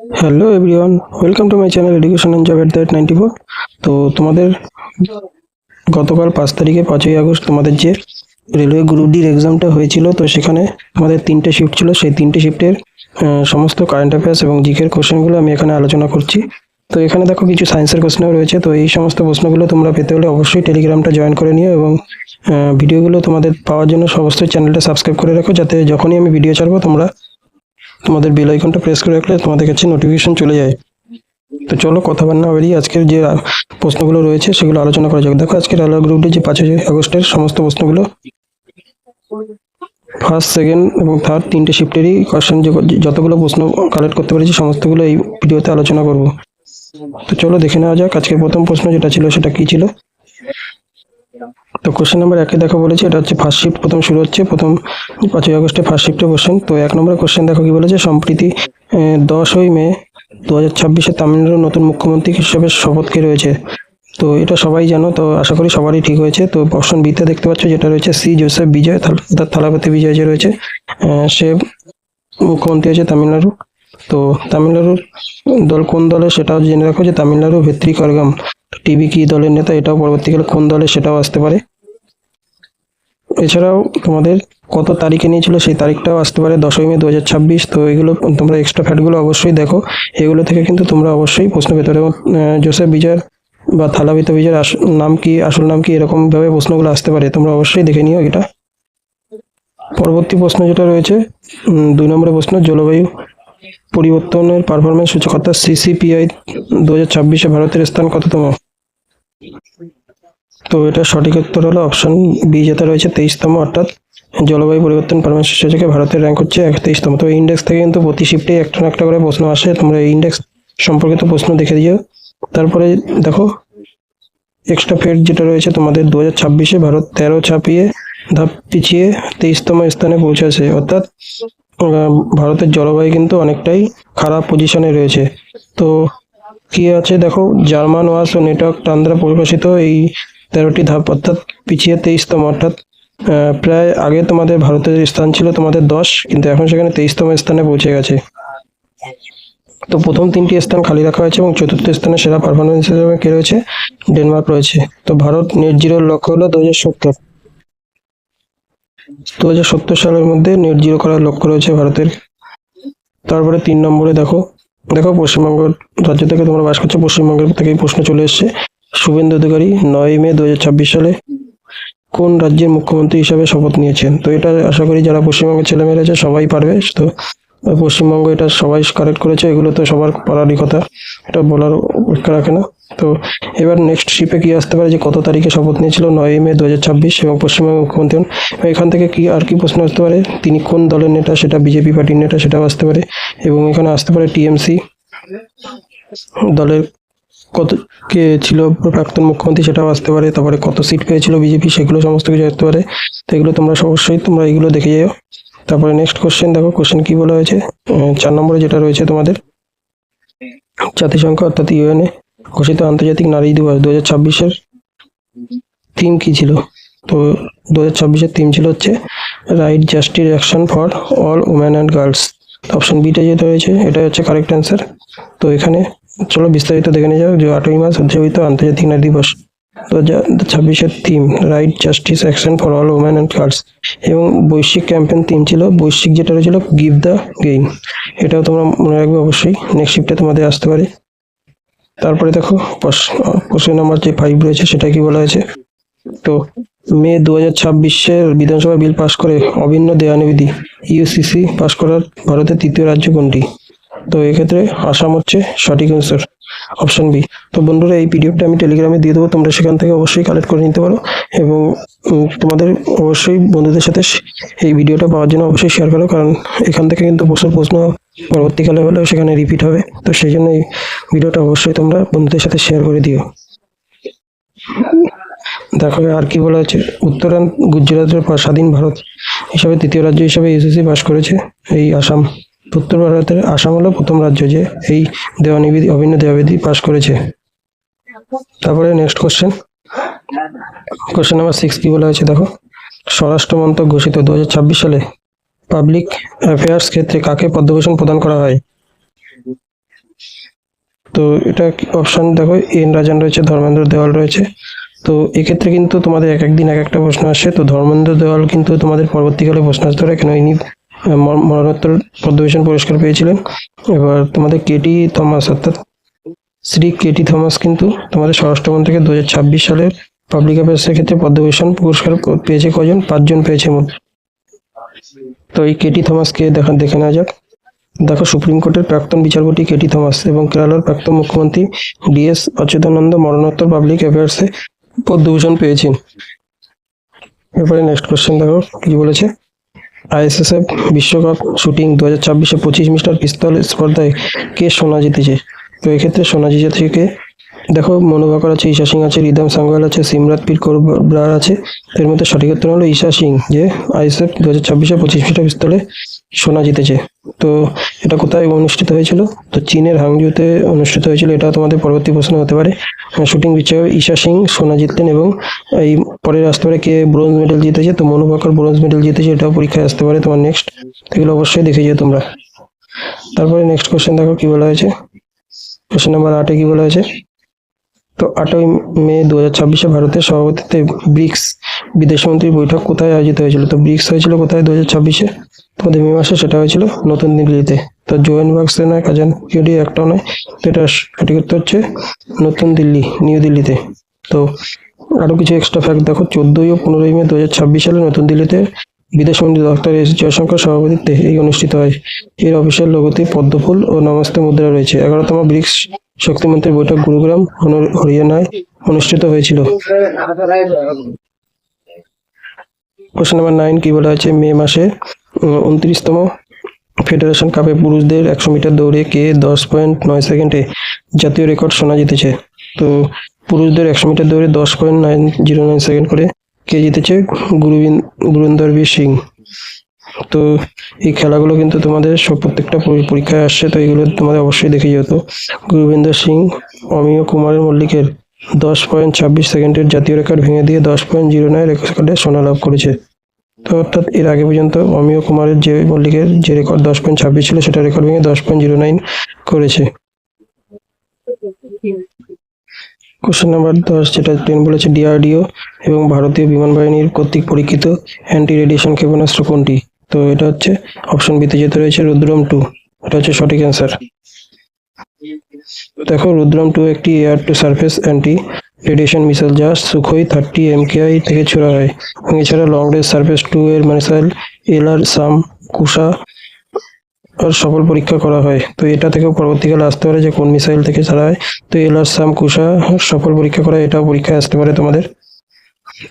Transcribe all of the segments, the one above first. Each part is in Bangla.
Hello everyone, welcome to my channel education and job at the 94। তো তোমাদের গতকাল 5 তারিখে 5ই আগস্ট তোমাদের যে রেলওয়ে গ্রুপ ডির এক্সামটা হয়েছিল, তো সেখানে আমাদের 3টে শিফট ছিল। সেই 3টে শিফটের সমস্ত কারেন্ট অ্যাফেয়ার্স এবং জিকের কোশ্চেনগুলো আমি এখানে আলোচনা করছি। তো এখানে দেখো কিছু সায়েন্সের কোশ্চেনও রয়েছে। তো এই সমস্ত প্রশ্নগুলো তোমরা পেতে হলে অবশ্যই টেলিগ্রামটা জয়েন করে নিও এবং ভিডিওগুলো তোমাদের পাওয়ার জন্য অবশ্যই চ্যানেলটা সাবস্ক্রাইব করে রাখো, যাতে যখনই আমি ভিডিও ছাড়বো তোমরা তোমাদের বেল আইকনটা প্রেস করে রাখলে তোমাদের কাছে নোটিফিকেশন চলে যায়। তো চলো কথা না বেরিয়ে আজকের যে প্রশ্নগুলো রয়েছে সেগুলো আলোচনা করা যাক। দেখো আজকের রেলওয়ে গ্রুপ ডি যে 5ই আগস্টের সমস্ত প্রশ্নগুলো ফার্স্ট, সেকেন্ড এবং থার্ড 3টে শিফটেরই কোশ্চেন, যতগুলো প্রশ্ন কালেক্ট করতে পেরেছি সমস্তগুলো এই ভিডিওতে আলোচনা করব। তো চলো দেখে নেওয়া যাক আজকের প্রথম প্রশ্ন যেটা ছিল সেটা কি ছিল। তো কোশ্চেন নাম্বার 1-এ দেখো বলেছে, এটা হচ্ছে ফার্স্ট শিফট প্রথম শুরু হচ্ছে, প্রথম 5ই আগস্টে ফার্স্ট শিফটের কোশ্চেন। তো 1 নম্বরের কোশ্চেন দেখো কি বলেছে, সম্প্রতি 10ই মে 2026-এ তামিলনাড়ুর নতুন মুখ্যমন্ত্রী হিসেবে শপথ কে রয়েছে। তো এটা সবাই জানো, তো আশা করি সবারই ঠিক হয়েছে। তো অপশন বিতে দেখতে পাচ্ছ যেটা রয়েছে সি জোসেফ বিজয়, অর্থাৎ থালাপতি বিজয় যে রয়েছে, সে মুখ্যমন্ত্রী হয়েছে তামিলনাড়ু। তো তামিলনাড়ুর দল কোন দলের সেটাও জেনে রাখো, যে তামিলনাড়ু ভেত্রি করগম টিভি কি দলের নেতা, এটাও পরবর্তীকালে কোন দলের সেটাও আসতে পারে। এছাড়াও তোমাদের কত তারিখে নিয়েছিল সেই তারিখটাও আসতে পারে, 10ই মে 2026। তো এগুলো তোমরা এক্সট্রা ফ্যাক্টগুলো অবশ্যই দেখো, এগুলো থেকে কিন্তু তোমরা অবশ্যই প্রশ্ন পেতে পারো। এবং জোসেফ বিজয় বা থালাপতি বিজয়ের নাম কি, আসল নাম কি, এরকম ভাবে প্রশ্নগুলো আসতে পারে, তোমরা অবশ্যই দেখে নিও এটা। পরবর্তী প্রশ্ন যেটা রয়েছে 2 নম্বরের প্রশ্ন, জলবায়ু পরিবর্তনের পারফরমেন্স সূচক অর্থাৎ সিসিপিআই 2026-এ ভারতের স্থান কততম। তো এটা সঠিক উত্তর হলো অপশন বি, যেটা রয়েছে 23তম, অর্থাৎ জলবায়ু পরিবর্তন পারফরমেন্স সূচকে ভারতের র্যাঙ্ক হচ্ছে 23তম। তো ইন্ডেক্স থেকে কিন্তু প্রতি শিফটে একটা না একটা করে প্রশ্ন আসে, তোমরা এই ইন্ডেক্স সম্পর্কিত প্রশ্ন দেখে দিও। তারপরে দেখো এক্সট্রা ফেট যেটা রয়েছে তোমাদের 2026-এ ভারত 13 ছাপিয়ে ধাপ পিছিয়ে 23তম স্থানে পৌঁছেছে, অর্থাৎ ভারতের জলবায়ু কিন্তু অনেকটাই খারাপ পজিশনে রয়েছে। তো কি আছে দেখো, জার্মান ওয়াস ও নেটওয়ার্ক টান্দ্রা প্রকাশিত এই 13টি ধাপ, অর্থাৎ পিছিয়ে 23তম, অর্থাৎ প্রায় আগে তোমাদের ভারতের স্থান ছিল তোমাদের 10, কিন্তু এখন সেখানে 23তম স্থানে পৌঁছে গেছে। তো প্রথম 3টি স্থান খালি রাখা হয়েছে এবং চতুর্থ স্থানে সেরা পারফরমেন্স হিসেবে কে রয়েছে, ডেনমার্ক রয়েছে। তো ভারত নেট জিরোর লক্ষ্য হলো 2070 সালের মধ্যে নেট জিরো করার লক্ষ্য রয়েছে ভারতের। তারপরে 3 নম্বরে দেখো দেখো পশ্চিমবঙ্গ রাজ্য থেকে তোমরা বাস করছো, পশ্চিমবঙ্গের থেকেই প্রশ্ন চলে এসছে। শুভেন্দু অধিকারী 9ই মে 2026 সালে কোন রাজ্যের মুখ্যমন্ত্রী হিসাবে শপথ নিয়েছেন। তো এটা আশা করি যারা পশ্চিমবঙ্গের ছেলেমেয়েরা আছে সবাই পারবে। তো পশ্চিমবঙ্গ এটা সবাই কারেক্ট করেছে, এগুলো তো সবার পারারই কথা, এটা বলার অপেক্ষা রাখে না। তো এবার নেক্সট শিপে কি আসতে পারে, যে কত তারিখে শপথ নিয়েছিল, 9ই মে 2026, এবং পশ্চিমবঙ্গের মুখ্যমন্ত্রী হন। এখান থেকে কি আর কি প্রশ্ন আসতে পারে, তিনি কোন দলের নেতা, সেটা বিজেপি পার্টির নেতা, সেটাও আসতে পারে। এবং এখানে আসতে পারে টিএমসি দলের কত কে ছিল প্রাক্তন মুখ্যমন্ত্রী, সেটাও আসতে পারে। তারপরে কত সিট পেয়েছিল বিজেপি, সেগুলো সমস্ত কিছু আসতে পারে। তো এগুলো তোমরা অবশ্যই তোমরা এগুলো দেখে যাও। তারপরে নেক্সট কোশ্চেন দেখো, কোশ্চেন কি বলা হয়েছে 4 নম্বরে যেটা রয়েছে তোমাদের, জাতিসংঘ অর্থাৎ ইউএনএ ঘোষিত আন্তর্জাতিক নারী দিবস 2026-এর থিম কি ছিল। তো 2026-এর থিম ছিল হচ্ছে right justice action for all women and girls. Option beta যেটা রয়েছে এটাই হচ্ছে কারেক্ট অ্যান্সার। তো এখানে চলো বিস্তারিত দেখে নিয়ে যাও, যে 8ই মার্চ উদযাপিত আন্তর্জাতিক নারী দিবস 2026-এর theme right justice action for all women and girls. এবং বৈশ্বিক ক্যাম্পেন থিম ছিল, বৈশ্বিক যেটা রয়েছিল গিভ দ্য গেইন। এটাও তোমরা মনে রাখবে অবশ্যই, নেক্সট শিফটে তোমাদের আসতে পারে। তারপরে দেখো কোশ্চেন নাম্বার যে 5 রয়েছে সেটা কি বলা হয়েছে। তো মে 2026-এর বিধানসভা বিল পাশ করে অভিন্ন দেয়ানিবিধি ইউসিসি পাশ করার ভারতের তৃতীয় রাজ্য কোনটি। তো এক্ষেত্রে আসাম হচ্ছে সঠিক অ্যান্সার, অপশন বি। তো বন্ধুরা এই পিডিএফটা আমি টেলিগ্রামে দিয়ে দেবো, তোমরা সেখান থেকে অবশ্যই কালেক্ট করে নিতে পারো। এবং তোমাদের অবশ্যই বন্ধুদের সাথে এই ভিডিওটা পাওয়ার জন্য অবশ্যই শেয়ার করো, কারণ এখান থেকে কিন্তু প্রশ্ন পরবর্তীকালে হলেও সেখানে রিপিট হবে। তো সেই জন্য এই ভিডিওটা অবশ্যই তোমরা বন্ধুদের সাথে শেয়ার করে দিও। দেখো আর কি বলা হচ্ছে, উত্তরায়ণ গুজরাটের পর স্বাধীন ভারত হিসাবে তৃতীয় রাজ্য হিসাবে ইউসিসি পাশ করেছে এই আসাম। উত্তর ভারতের আসাম হলো প্রথম রাজ্য যে এই দেওয়ানিবিধি অভিন্ন দেওয়ানিবিধি পাশ করেছে। তারপরে নেক্সট কোশ্চেন নাম্বার 6 কি বলা হয়েছে দেখো, স্বরাষ্ট্র মন্ত্রক ঘোষিত 2026 সালে পাবলিক অ্যাফেয়ার্স ক্ষেত্রে কাকে পদ্মভূষণ প্রদান করা হয়। তো এটা অপশন দেখো, এন রাজান রয়েছে, ধর্মেন্দ্র দেওয়াল রয়েছে। তো এক্ষেত্রে কিন্তু তোমাদের এক একদিন এক একটা প্রশ্ন আসে। তো ধর্মেন্দ্র দেওয়াল কিন্তু তোমাদের পরবর্তীকালে প্রশ্ন আসতে পারে, কেন ইনি মরণোত্তর পদ্মভূষণ পুরস্কার পেয়েছিলেন। এবার তোমাদের কেটি থমাস অর্থাৎ শ্রী কেটি থমাস কিন্তু তোমাদের স্বরাষ্ট্রমন্ত্রীকে 2026 সালের পাবলিক অ্যাফেয়ার্সের ক্ষেত্রে পদ্মভূষণ পুরস্কার পেয়েছে কজন? 5 জন পেয়েছে মধ্যে। তো এই কেটি থমাসকে দেখে নেওয়া যাক। দেখো, সুপ্রিম কোর্টের প্রাক্তন বিচারপতি কেটি থমাস এবং কেরালার প্রাক্তন মুখ্যমন্ত্রী ডিএস অচ্যুতানন্দ মরণোত্তর পাবলিক অ্যাফেয়ার্সে পদ্মভূষণ পেয়েছেন। এরপরে নেক্সট কোশ্চেন দেখো কি বলেছে। আইএসএসএফ বিশ্বকাপ শুটিং 2026-এ 25 মিটার পিস্তল স্পর্ধায় কে সোনা জিতেছে? তো এক্ষেত্রে সোনা জিতেছে দেখো, মনু ভাকর আছে, ঈশা সিং আছে, রিদম সাংওয়াল আছে, সিমরাতপীর কৌর ব্রার আছে। এর মধ্যে সঠিক উত্তর হলো ঈশা সিং, যে আইএসএফ 2026-এ 25 মিটার পিস্তলে সোনা জিতেছে। তো এটা কোথায় অনুষ্ঠিত হয়েছিল? তো চীনের হাংজুতে অনুষ্ঠিত হয়েছিল। এটা তোমাদের পরবর্তী প্রশ্ন হতে পারে। শুটিং বিষয়ে ঈশা সিং সোনা জিতলেন, এবং এই পরের আসতে পারে কে ব্রোঞ্জ মেডেল জিতেছে। তো মনু ভাকর ব্রোঞ্জ মেডেল জিতেছে, এটাও পরীক্ষায় আসতে পারে তোমার নেক্সট। এগুলো অবশ্যই দেখে যেও তোমরা। তারপরে নেক্সট কোশ্চেন দেখো কি বলা হয়েছে। কোশ্চেন নাম্বার 8-এ কি বলা হয়েছে। তো 8ই মে 2026-এ ভারতের সভাপতিত্বে ব্রিক্স বিদেশমন্ত্রীর বৈঠক কোথায় আয়োজিত হয়েছিল? তো ব্রিক্স হয়েছিল কোথায় 2026-এ? তোমাদের মে মাসে সেটা হয়েছিল নতুন দিল্লিতে। তো জোহান্সবার্গে নয়, কাজানকিউডি একটাও নয়। তো এটা সঠিক উত্তর হচ্ছে নতুন দিল্লি, নিউ দিল্লিতে। তো আরো কিছু এক্সট্রা ফ্যাক্ট দেখো, 14 ও 15 মে 2026 সালে নতুন দিল্লিতে বিদেশমন্ত্রী ডক্টর এস জয়শঙ্কর সভাপতিত্বে এই অনুষ্ঠিত হয়। এর অফিসিয়াল লোগোতে পদ্মফুল ও নমস্তে মুদ্রা রয়েছে। 11তম ব্রিক্স শক্তিমন্ত্রীর বৈঠক গুরুগ্রাম, হরিয়ানায় অনুষ্ঠিত হয়েছিল। কোশ্চেন নাম্বার 9 কি বলা আছে। মে মাসে 29তম ফেডারেশন কাপে পুরুষদের 100 মিটার দৌড়ে কে 10.9 সেকেন্ডে জাতীয় রেকর্ড সোনা জিতেছে? তো পুরুষদের 100 মিটার দৌড়ে 10.909 সেকেন্ড করে কে জিতেছে? গুরিন্দর বীর সিং। তো এই খেলাগুলো কিন্তু তোমাদের প্রত্যেকটা পরীক্ষায় আসছে, তো এগুলো তোমাদের অবশ্যই দেখে যেত। গুরবিন্দর সিং অমিয় কুমার মল্লিকের 10.26 সেকেন্ডের জাতীয় রেকর্ড ভেঙে দিয়ে 10.09 রেকর্ডে সোনা লাভ করেছে। তো অর্থাৎ এর আগে পর্যন্ত অমিয় কুমারের মল্লিকের যে রেকর্ড 10.26 ছিল, সেটা রেকর্ড ভেঙে 10.09 করেছে। কোশ্চেন নাম্বার 10, যেটা 10 বলেছে, ডিআরডিও এবং ভারতীয় বিমান বাহিনীর কর্তৃক পরীক্ষিত অ্যান্টি রেডিয়েশন ক্ষেপণাস্ত্র কোনটি? তো এটা হচ্ছে অপশন বিতে যেতে রয়েছে রুদ্রম-2, এটা হচ্ছে সঠিক অ্যান্সার। দেখো, রুদ্রম-2 একটি air to surface anti radiation missile, যা সুখোই 30 MKI থেকে ছোড়া হয়। এবং এছাড়া লং রেঞ্জ সারফেস 2 এর মিসাইল এলআর সাম কুশা আর সফল পরীক্ষা করা হয়। তো এটা থেকেও পরবর্তীকালে আসতে পারে যে কোন মিসাইল থেকে ছাড়া হয়। তো এলআর সাম কুশা সফল পরীক্ষা করা, এটাও পরীক্ষায় আসতে পারে তোমাদের।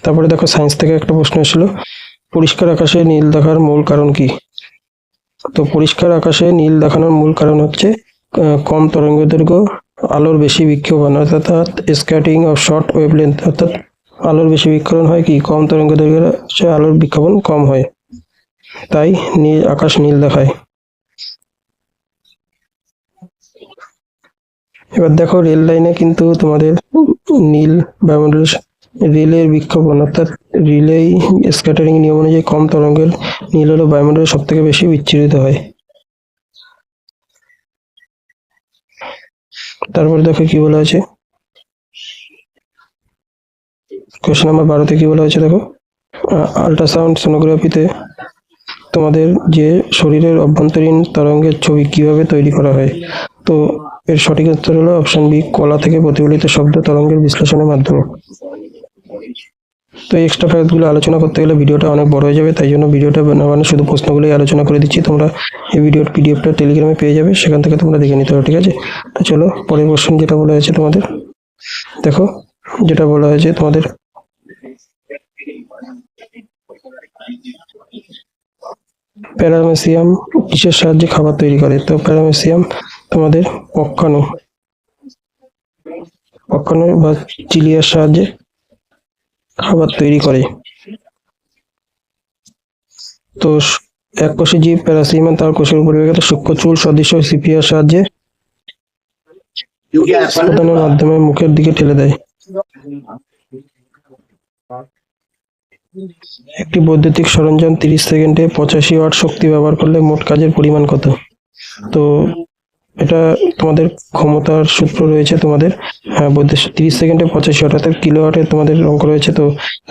তারপরে দেখো, সায়েন্স থেকে একটা প্রশ্ন এসেছিল, পরিষ্কার আকাশে নীল দেখার মূল কারণ কি? তো পরিষ্কার আকাশে নীল দেখানোর মূল কারণ হচ্ছে কম তরঙ্গদৈর্ঘ্য, আলোর বেশি বিক্ষেপণ, অর্থাৎ স্ক্যাটারিং অফ শর্ট ওয়েভলেন্থ, অর্থাৎ আলোর বেশি বিক্ষেপণ হয় কি কম তরঙ্গদৈর্ঘ্যের আলোর বিক্ষেপণ কম হয়, তাই নীল আকাশ নীল দেখায়। এবার দেখো, রেল লাইনে কিন্তু তোমাদের নীল বায়ুমণ্ডল, রেলের বিক্ষেপণ অর্থাৎ রিলে স্ক্যাটারিং নিয়ম অনুযায়ী কম তরঙ্গের নীল হলো বায়ুমণ্ডলে সব থেকে বেশি বিচ্ছুরিত হয়। তারপরে দেখো কি বলা আছে। কোশ্চেন নাম্বার 12-তে কি বলা হয়েছে দেখো, আল্ট্রাসাউন্ড সোনোগ্রাফিতে তোমাদের যে শরীরের অভ্যন্তরীণ তরঙ্গের ছবি কিভাবে তৈরি করা হয়? তো এর সঠিক উত্তর হলো অপশন বি, কলা থেকে প্রতিফলিত শব্দ তরঙ্গের বিশ্লেষণের মাধ্যমে। তো এক্সট্রা ফ্যাক্টগুলো আলোচনা করতে গেলে ভিডিওটা অনেক বড় হয়ে যাবে, তাই জন্য ভিডিওটা বানানো শুধু প্রশ্নগুলোই আলোচনা করে দিচ্ছি। তোমরা এই ভিডিওর পিডিএফটা টেলিগ্রামে পেয়ে যাবে, সেখান থেকে তোমরা দেখে নিতে পারো, ঠিক আছে? তো চলো পরের কোশ্চেন যেটা বলা হয়েছে তোমাদের, দেখো যেটা বলা হয়েছে তোমাদের, প্যারামেসিয়াম কিসের সাহায্যে খাবার তৈরি করে? তো প্যারামেসিয়াম তোমাদের পক্ষাণু বা চিলিয়ার সাহায্যে খাবার তৈরি করে। তো এককোষী জীব প্যারাসিয়াম তার কোষের উপরিভাগে সূক্ষ্ম চুল সদৃশ সিপিয়ার সাহায্যে প্রদানের মাধ্যমে মুখের দিকে ঠেলে দেয়। একটি বৈদ্যুতিক সরঞ্জাম 30 সেকেন্ডে 85 ওয়াট শক্তি ব্যবহার করলে মোট কাজের পরিমাণ কত? তো এটা তোমাদের ক্ষমতার সূত্র রয়েছে তোমাদের 30 সেকেন্ডে 85 ওয়াট অর্থাৎ কিলোওয়াটের তোমাদের অঙ্ক রয়েছে। তো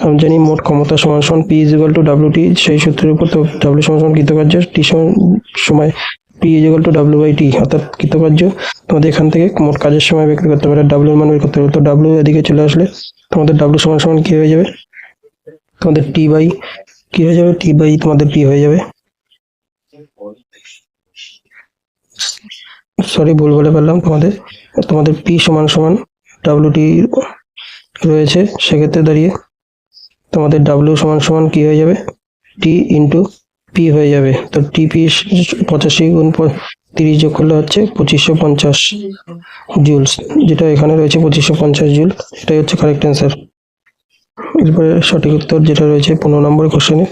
আমি জানি মোট ক্ষমতা সমান সমান P is equal two WT, সেই সূত্রের উপর তো ডাব্লিউ সমান সমান কৃতকার্য, টি সময় P is equal to W by T অর্থাৎ কৃতকার্য। তোমাদের এখান থেকে মোট কাজের সময় ব্যক্ত করতে পারে, ডাব্লিউ এর মান বের করতে পারে। তো ডাব্লিউ এদিকে চলে আসলে তোমাদের ডাব্লিউ সমান সমান কি হয়ে যাবে, তোমাদের টি বাই কি হয়ে যাবে, টি বাই তোমাদের পি হয়ে যাবে। সরি ভুল বলে ফেললাম, তোমাদের পি সমান সমান ডাব্লিউটি রয়েছে, সেক্ষেত্রে দাঁড়িয়ে তোমাদের ডাব্লিউ সমান সমান কি হয়ে যাবে, টি ইন্টু পি হয়ে যাবে। তো টি পি 85 গুণ 30 যোগ করলে হচ্ছে 2550 জুলস, যেটা এখানে রয়েছে 2550 জুল, এটাই হচ্ছে কারেক্ট অ্যান্সার। এরপরে সঠিক উত্তর যেটা রয়েছে 15 নম্বরের কোশ্চেনে,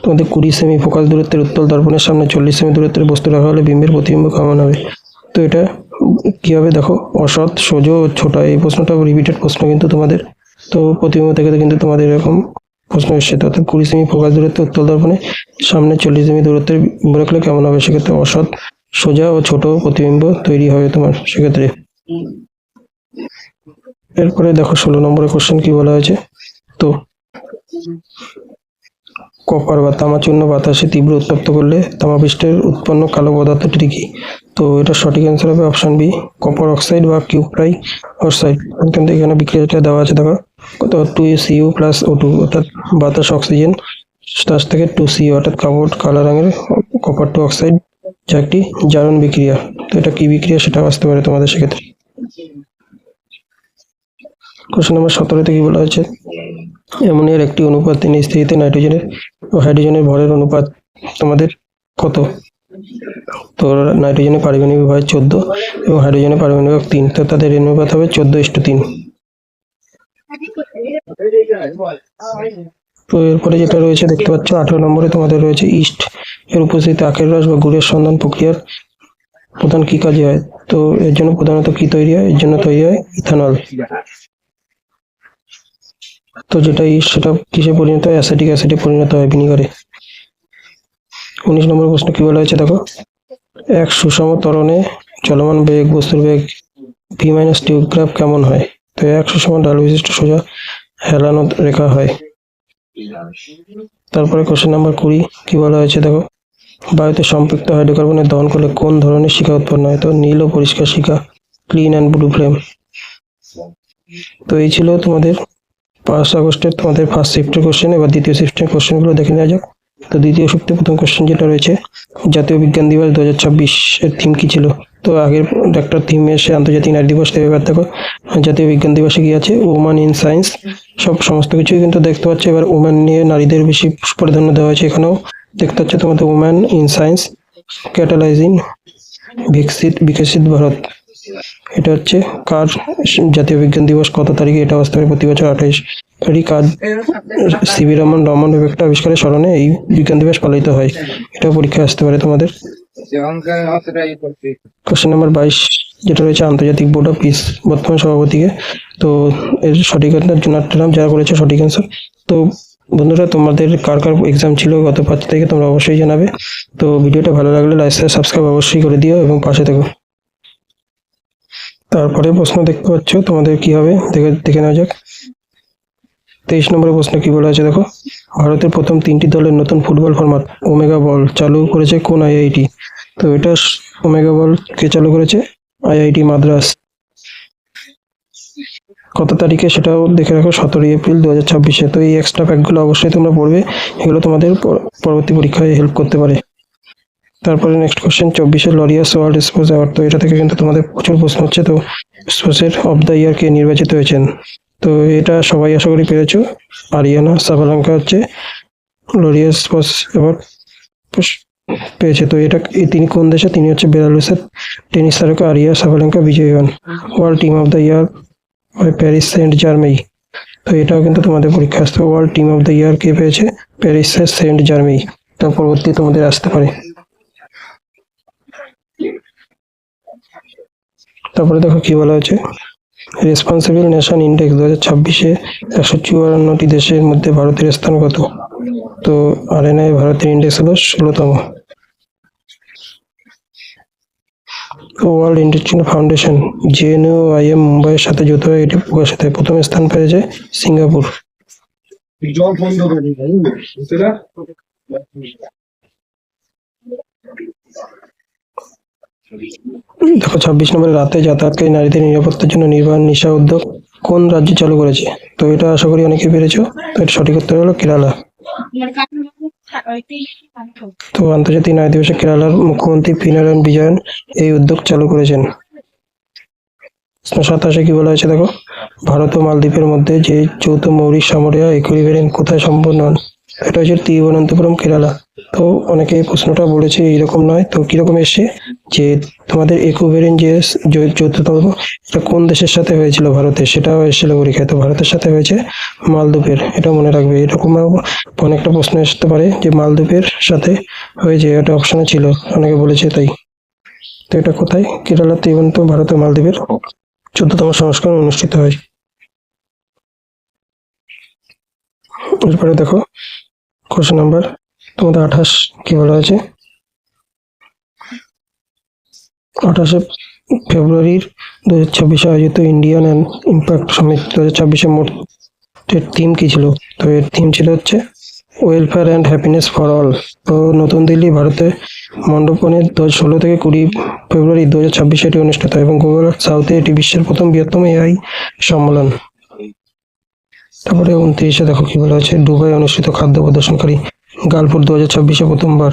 তোমাদের 20 সেমি ফোকাস দূরত্বের উত্তল দর্পণের সামনে 40 সেমি দূরত্বের বস্তু রাখা হলে বিম্বের প্রতিবিম্ব কেমন হবে। তো এটা কি হবে দেখো, অসৎ, সোজো, ছোট। এই প্রশ্নটা রিপিটেড প্রশ্ন কিন্তু তোমাদের, তো প্রতিবিম্ব থেকে কিন্তু তোমাদের এরকম প্রশ্ন এসছে। তো অর্থাৎ 20 সেমি ফোকাস দূরত্বের উত্তল দর্পণে সামনে 40 সেমি দূরত্বের বিম্ব রাখলে কেমন হবে, সেক্ষেত্রে অসৎ, সোজা ও ছোট প্রতিবিম্ব তৈরি হবে তোমার সেক্ষেত্রে। এরপরে দেখো 16 নম্বরের কোশ্চেন কি বলা হয়েছে। তো কপার বা তামাচূর্ণ বাতাসে তীব্র উত্তপ্ত করলে তামাপৃষ্ঠের উৎপন্ন কালো পদার্থটি কি। তো এটা সঠিক অ্যান্সার হবে অপশন বি, কপার অক্সাইড বা কিউপ্রাই অক্সাইড। কিন্তু এখানে বিক্রিয়াটা দেওয়া আছে দেখো, কত 2Cu প্লাস O2 অর্থাৎ বাতাস অক্সিজেন, তার থেকে 2Cu অর্থাৎ কালো রঙের কপার টু অক্সাইড, যা একটি জারণ বিক্রিয়া। তো এটা কি বিক্রিয়া সেটা আসতে পারে তোমাদের সেক্ষেত্রে। কোশ্চেন নাম্বার 17-তে কি বলা হয়েছে, অ্যামোনিয়ার একটি অনুপাত স্থিতিতে নাইট্রোজেনের ও হাইড্রোজেনের ভরের অনুপাত তোমাদের কত। তো নাইট্রোজেনের পারমাণবিক ভর 14 এবং হাইড্রোজেনের পারমাণবিক ভর 3, তো তাদের অনুপাত হবে 14:3। তো এরপরে যেটা রয়েছে দেখতে পাচ্ছ 18 নম্বরে তোমাদের রয়েছে ইস্ট এর উপস্থিতিতে আখের রস বা গুড়ের সন্ধান প্রক্রিয়ার প্রধান কি কাজে হয়। তো এর জন্য প্রধানত কি তৈরি হয়, এর জন্য তৈরি হয় ইথানল। তো যেটা ইস্ট সেটা কিসে পরিণত হয়, অ্যাসিটিক অ্যাসিডে পরিণত হয়, ভিনিগারে। 19 নম্বর প্রশ্ন কি বলা হয়েছে দেখো, এক সুষম ত্বরণে চলমান বেগ বস্তুর বেগ v-t গ্রাফ কেমন হয়। তো এক সুষম ঢাল বিশিষ্ট সোজা হেলানো রেখা হয়। তারপরে কোশ্চেন নাম্বার 20 কি বলা হয়েছে দেখো, বায়ুতে সম্পৃক্ত হাইড্রোকার্বনের দহন করলে কোন ধরনের শিখা উৎপন্ন হয়। তো নীল ও পরিষ্কার শিখা, ক্লিন অ্যান্ড ব্লু ফ্লেম। তো এই ছিল তোমাদের 5 আগস্টের তোমাদের ফার্স্ট শিফটের কোশ্চেন। এবার দ্বিতীয় শিফটের কোশ্চেনগুলো দেখে নেওয়া যাক। তো দ্বিতীয় শিফটে প্রথম কোশ্চেন যেটা রয়েছে, জাতীয় বিজ্ঞান দিবস 2026 এর থিম কি ছিল। তো আগের একটা থিম এসে আন্তর্জাতিক নারী দিবস, এবার দেখো জাতীয় বিজ্ঞান দিবসে কি আছে, ওম্যান ইন সায়েন্স। সমস্ত কিছুই কিন্তু দেখতে পাচ্ছ। এবার ওম্যান নিয়ে নারীদের বেশি প্রাধান্য দেওয়া হয়েছে, এখানেও দেখতে পাচ্ছ তোমাদের ওম্যান ইন সায়েন্স ক্যাটালাইজিং বিকশিত ভারত। এটা হচ্ছে কার জাতীয় বিজ্ঞান দিবস, কত তারিখে, এটা আসতে পারে প্রতি বছর 28 তারিখ। কাজ সিভি রমন এফেক্ট আবিষ্কারের স্মরণে এই বিজ্ঞান দিবস পালিত হয়। এটা পরীক্ষায় আসতে পারে তোমাদের। কোশ্চেন নাম্বার 22 যেটা রয়েছে, আন্তর্জাতিক বোর্ড অফ পিস বর্তমান সভাপতিকে। তো এর সঠিক অ্যান্সার জোনাল্ড ট্রাম্প, যারা করেছে সঠিক অ্যান্সার। তো বন্ধুরা, তোমাদের কার কার এক্সাম ছিল গত 5 তারিখে তোমরা অবশ্যই জানাবে। তো ভিডিওটা ভালো লাগলে লাইক শেয়ার সাবস্ক্রাইব অবশ্যই করে দিও এবং পাশে থেকো। তারপরে প্রশ্ন দেখতে পাচ্ছ তোমাদের কি হবে, দেখে নেওয়া যাক। 23 নম্বরের প্রশ্ন কি বলা আছে দেখো, ভারতের প্রথম 3টি দলের নতুন ফুটবল ফরম্যাট ওমেগা বল চালু করেছে কোন আইআইটি। তো এটা ওমেগা বল কে চালু করেছে, আইআইটি মাদ্রাস। কত তারিখে সেটাও দেখে রাখো, 17 এপ্রিল 2026-এ। তো এই এক্সট্রা ফ্যাক্টগুলো অবশ্যই তোমরা পড়বে, এগুলো তোমাদের পরবর্তী পরীক্ষায় হেল্প করতে পারে। তারপরে নেক্সট কোশ্চেন 24-এর লরিয়াস ওয়ার্ল্ড স্পোর্টস অ্যাওয়ার্ড। তো এটা থেকে কিন্তু তোমাদের প্রচুর প্রশ্ন হচ্ছে। তো স্পোর্টসের অফ দ্য ইয়ার কে নির্বাচিত হয়েছেন। তো এটা সবাই আশা করি পেরেছো, আরিয়ানা সাবালেঙ্কা হচ্ছে লরিয়াস স্পোর্টস অ্যাওয়ার্ড পেয়েছে। তো এটা তিনি কোন দেশে, তিনি হচ্ছে বেলারুসের টেনিস তারকা আরিয়া সাবালেঙ্কা বিজয়ী হন। World team of the year Paris Saint Germain. তো এটাও কিন্তু তোমাদের পরীক্ষা আসতে, world team of the year কে পেয়েছে, প্যারিসের সেন্ট জার্মেই। তো পরবর্তী তোমাদের আসতে পারে। তারপরে দেখো কি বলা হয়েছে, রেসপন্সিবল নেশন ইন্ডেক্স 2026-এ 154টি দেশের মধ্যে ভারতের স্থান কত। তো আরএনআই ভারতের ইন্ডেক্স হলো 16তম। ওয়ার্ল্ড ইন্ডাস্ট্রিয়াল ফাউন্ডেশন JNUIM মুম্বাইয়ের সাথে যৌথ হয়ে এটি প্রকাশিত হয়। প্রথম স্থান পেয়েছে সিঙ্গাপুর। জল বন্ধ করে দিই, বুঝতে না? দেখো 26 নম্বরে রাতে যাতায়াতকারী নারীদের নিরাপত্তার জন্য নির্বাণ নিশা উদ্যোগ কোন রাজ্য চালু করেছে? তো এটা আশা করি অনেকেই পেরেছো। তো এটা সঠিক উত্তর হলো কেরালা। তো আন্তর্জাতিক নারী দিবসে কেরালার মুখ্যমন্ত্রী পিনারায়ণ বিজয়ন এই উদ্যোগ চালু করেছেন। 27 কি বলা হয়েছে দেখো, ভারত ও মালদ্বীপের মধ্যে যে যৌথ মৌলিক সামরিক ইকুইভ্যালেন্ট কোথায় সম্পন্ন হন? এটা হচ্ছে তিরুবনন্তপুরম, কেরালা। তো অনেকে এই প্রশ্নটা বলেছে এইরকম নয়, তো কিরকম এসছে যে তোমাদের ইকুইভ্যালেন্ট যে যৌথতম এটা কোন দেশের সাথে হয়েছিল ভারতের, সেটাও এসেছিল পরীক্ষায়। তো ভারতের সাথে হয়েছে মালদ্বীপের, এটা মনে রাখবে। এরকম অনেকটা প্রশ্ন আসতে পারে যে মালদ্বীপের সাথে হয়েছে, এটা অপশনে ছিল, অনেকে বলেছে তাই। তো এটা কোথায়? কেরালা, তিরুবনন্তপুরম, ভারত ও মালদ্বীপের 14তম সংস্করণ অনুষ্ঠিত হয়। এরপরে দেখো কোশ্চেন নাম্বার তোমাদের 28 কি বলা হয়েছে, 28 ফেব্রুয়ারির 2026 আয়োজিত ইন্ডিয়ান অ্যান্ড ইম্প্যাক্ট সামিট 2026 মোট থিম কি ছিল? তো এর থিম ছিল হচ্ছে welfare and happiness for all. তো নতুন দিল্লি, ভারতে মণ্ডপনে 16 থেকে 20 ফেব্রুয়ারি 2026 এটি অনুষ্ঠিত হয় এবং গুগল সাউথে এটি বিশ্বের প্রথম বৃহত্তম AI সম্মেলন। তারপরে 29 দেখো কি বলা হয়েছে, দুবাই অনুষ্ঠিত খাদ্য প্রদর্শনকারী গালফুড 2026 প্রথমবার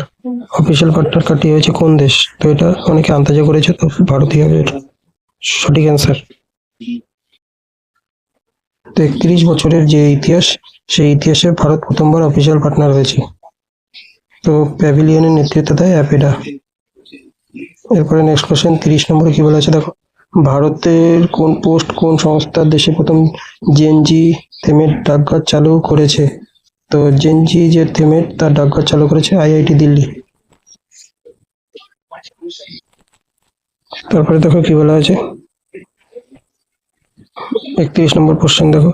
অফিসিয়াল পার্টনার কাটি হয়েছে কোন দেশ? তো এটা অনেকে আন্দাজে করেছে, তো ভারতীয় হবে এটা সঠিক অ্যান্সার। তো 31 বছরের যে ইতিহাস, সেই ইতিহাসে ভারত প্রথমবার অফিসিয়াল পার্টনার হয়েছে। তো প্যাভিলিয়নের নেতৃত্ব দেয় অ্যাপেডা। এরপরে নেক্সট কোশ্চেন 30 নম্বরে কি বলা আছে দেখো, ভারতের কোন সংস্থার দেশে প্রথম জেনজি থেমের ডাকঘর চালু করেছে? তো জেনজি যে থেমের তার ডাকঘর চালু করেছে IIT দিল্লি। তারপরে দেখো কি বলা আছে 31 নম্বর কোশ্চেন দেখো,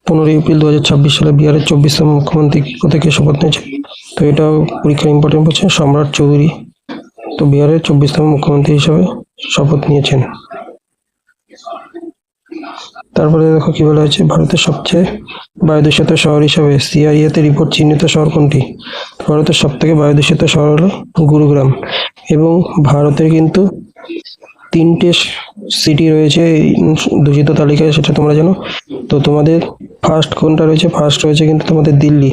15 এপ্রিল 2026 সালে বিহারের 24তম মুখ্যমন্ত্রী থেকে শপথ নিয়েছে? তো এটাও পরীক্ষা ইম্পর্টেন্ট হচ্ছে সম্রাট চৌধুরী। তো বিহারের 24তম মুখ্যমন্ত্রী হিসাবে শপথ নিয়েছেন। তারপরে দেখো কি বলা হয়েছে, ভারতের সবচেয়ে বায়ুদূষিত শহর হিসাবে CREA তে রিপোর্ট চিহ্নিত শহর কোনটি? ভারতের সব থেকে বায়ুদূষিত শহর হলো গুরুগ্রাম। এবং ভারতের কিন্তু 3টে সিটি রয়েছে এই দূষিত তালিকায়, সেটা তোমরা জানো। তো তোমাদের ফার্স্ট কোনটা রয়েছে? ফার্স্ট রয়েছে কিন্তু তোমাদের দিল্লি,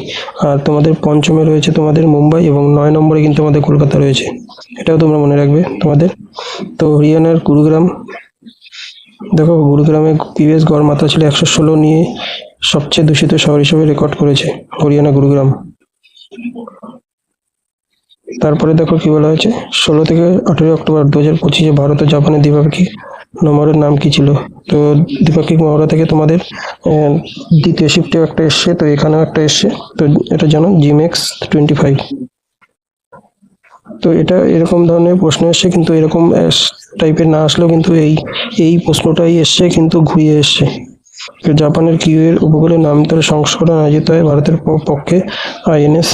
আর তোমাদের পঞ্চমে রয়েছে তোমাদের মুম্বাই, এবং 9 নম্বরে কিন্তু তোমাদের কলকাতা রয়েছে, এটাও তোমরা মনে রাখবে তোমাদের। তো হরিয়ানার গুরুগ্রাম, দেখো গুরুগ্রামে পিএস গড় মাত্রা ছিল 116 নিয়ে সবচেয়ে দূষিত শহর হিসেবে রেকর্ড করেছে হরিয়ানা গুরুগ্রাম। তারপরে দেখো কি বলা হয়েছে, 16 থেকে 18 অক্টোবর 2025 ভারত ও জাপানের দ্বিপাক্ষিক নম্বরের নাম কি ছিল? তো দ্বিপাক্ষিক মহড়া থেকে তোমাদের দ্বিতীয় শিফটেও একটা এসছে, তো এখানেও একটা এসছে, তো এটা জানো GMX 25। তো এটা এরকম ধরনের প্রশ্ন এসছে, কিন্তু এরকম টাইপের না আসলেও কিন্তু এই প্রশ্নটাই এসছে, কিন্তু ঘুরিয়ে এসছে। জাপানের কিউ এর উপকূলে নামতরে সংস্করণ আয়োজিত হয় ভারতের পক্ষে INS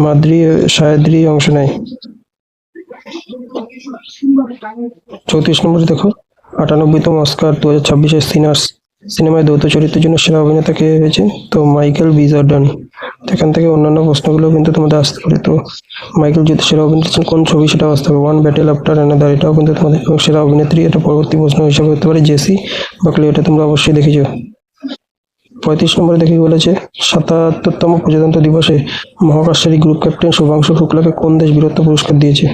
মাদ্রি সায়দ্রি অংশ নেয়। 34 নম্বরে দেখো, 98তম অস্কার 2026 সিনার্স সিনেমায় দ্বৈত চরিত্রের জন্য সেরা অভিনেতা কে হয়েছে? তো মাইকেল বি জর্ডান। এখান থেকে অন্যান্য প্রশ্নগুলো কিন্তু তোমাদের আসতে পারে। তো মাইকেল যদি সেরা অভিনেতা কোন ছবি, সেটা আসতে হবে ওয়ান ব্যাটেল আফটার অ্যানাদার, এটাও কিন্তু তোমাদের। সেরা অভিনেত্রী, এটা পরবর্তী প্রশ্ন হিসাবে হতে পারে জেসি বাকলি, এটা তোমরা অবশ্যই দেখেছো। 35 নম্বরে দেখে বলেছে 77তম প্রজাতন্ত্র দিবসে মহাকাশচারী গ্রুপ ক্যাপ্টেন শুভাংশু শুক্লাকে কোন দেশ বীরত্ব পুরস্কার দিয়েছে?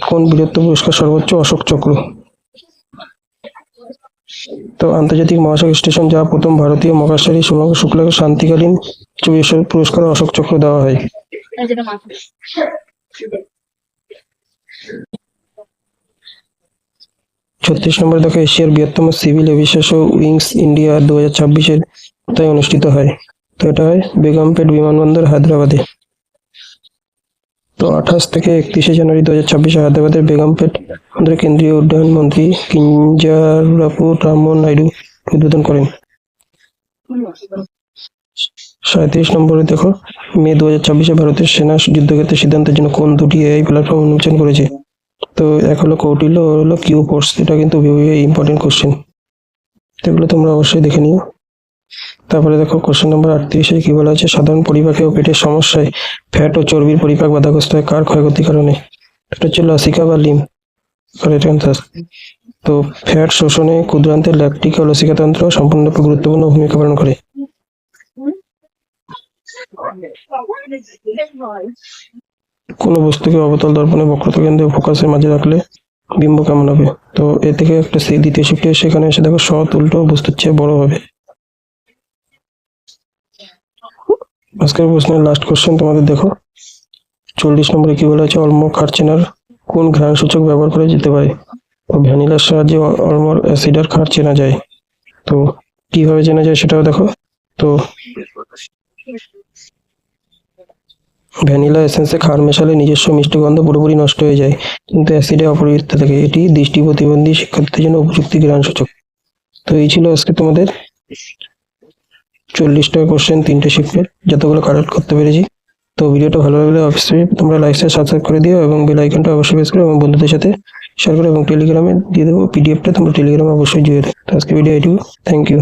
কোন বীরত্ব পুরস্কার সর্বোচ্চ? অশোক চক্র। তো আন্তর্জাতিক মহাকাশ স্টেশন যা প্রথম ভারতীয় মহাকাশচারী শুভাংশু শুক্লাকে শান্তিকালীন পুরস্কার অশোক চক্র দেওয়া হয়। 36 নম্বরে দেখো, এশিয়ার বৃহত্তম সিভিল এভিয়েশন উইংস ইন্ডিয়া 2026 কোথায় অনুষ্ঠিত হয়? তো এটা হয় বেগমপেট বিমানবন্দর, হায়দ্রাবাদে। তো 28 থেকে 31 জানুয়ারি 2026 হায়দ্রাবাদের বেগমপেট বন্দরে কেন্দ্রীয় উড্ডয়ন মন্ত্রী কিঞ্জারাপু রামমোহন নাইডু উদ্বোধন করেন। 37 নম্বরে দেখো, মে 2026 ভারতের সেনা যুদ্ধক্ষেত্রে সিদ্ধান্তের জন্য কোন দুটি AI প্ল্যাটফর্ম উন্মোচন করেছে? তো এক হলো কৌটিল্য, আর হলো কিউ ফোর্স। এটা কিন্তু খুবই ইম্পর্টেন্ট কোশ্চেন, এগুলো তোমরা অবশ্যই দেখে নিও। তারপরে দেখো কোশ্চেন নাম্বার 38-এ কি বলা আছে, সাধারণ পরিপাকে ও পেটের সমস্যায় ফ্যাট ও চর্বির পরিপাক বাধাগ্রস্ত হয় কার ক্ষয়ক্ষতির কারণে? এটা হচ্ছে লসিকা বা লিম। Correct answer. তো ফ্যাট শোষণে ক্ষুদ্রান্তের ল্যাকটিক ও লসিকা তন্ত্র সম্পূর্ণরূপে গুরুত্বপূর্ণ ভূমিকা পালন করে। কোনো বস্তুকে অবতল দর্পণে বক্রতা কেন্দ্রে ফোকাসের মাঝে রাখলে বিম্ব কেমন হবে? তো এ থেকে একটা দ্বিতীয় শিফটে সেখানে এসে দেখো সৎ উল্টো বস্তুর চেয়ে বড় হবে। আজকের প্রশ্নের লাস্ট কোশ্চেন তোমাদের দেখো, 40 নম্বরে কি বলা আছে, অলম খারচেনার কোন ঘ্রাণ সূচক ব্যবহার করা যেতে পারে? তো ভ্যানিলার সাহায্যে অলমর অ্যাসিডার খার চেনা যায়। তো কিভাবে চেনা যায় সেটাও দেখো। তো ভ্যানিলা এসেন্সে খার মেশালে নিজস্ব মিষ্টি গন্ধ পুরোপুরি নষ্ট হয়ে যায়, কিন্তু অ্যাসিডে অপরিবর্তিত থাকে। এটি দৃষ্টি প্রতিবন্ধী শিক্ষার্থীদের জন্য উপযুক্ত ঘ্রাণ সূচক। তো এই ছিল আজকে তোমাদের 40টা কোশ্চেন 3টে শিফটের, যতগুলো কারেক্ট করতে পেরেছি। তো ভিডিওটা ভালো লাগলে অবশ্যই তোমরা লাইক শেয়ার সাবস্ক্রাইব করে দিও এবং বেল আইকনটা অবশ্যই প্রেস করো এবং বন্ধুদের সাথে শেয়ার করো, এবং টেলিগ্রামে দিয়ে দেবো পিডিএফটা, তোমরা টেলিগ্রামে অবশ্যই জুড়ে দেবে। তো আজকে ভিডিও এইটুকু, থ্যাংক ইউ।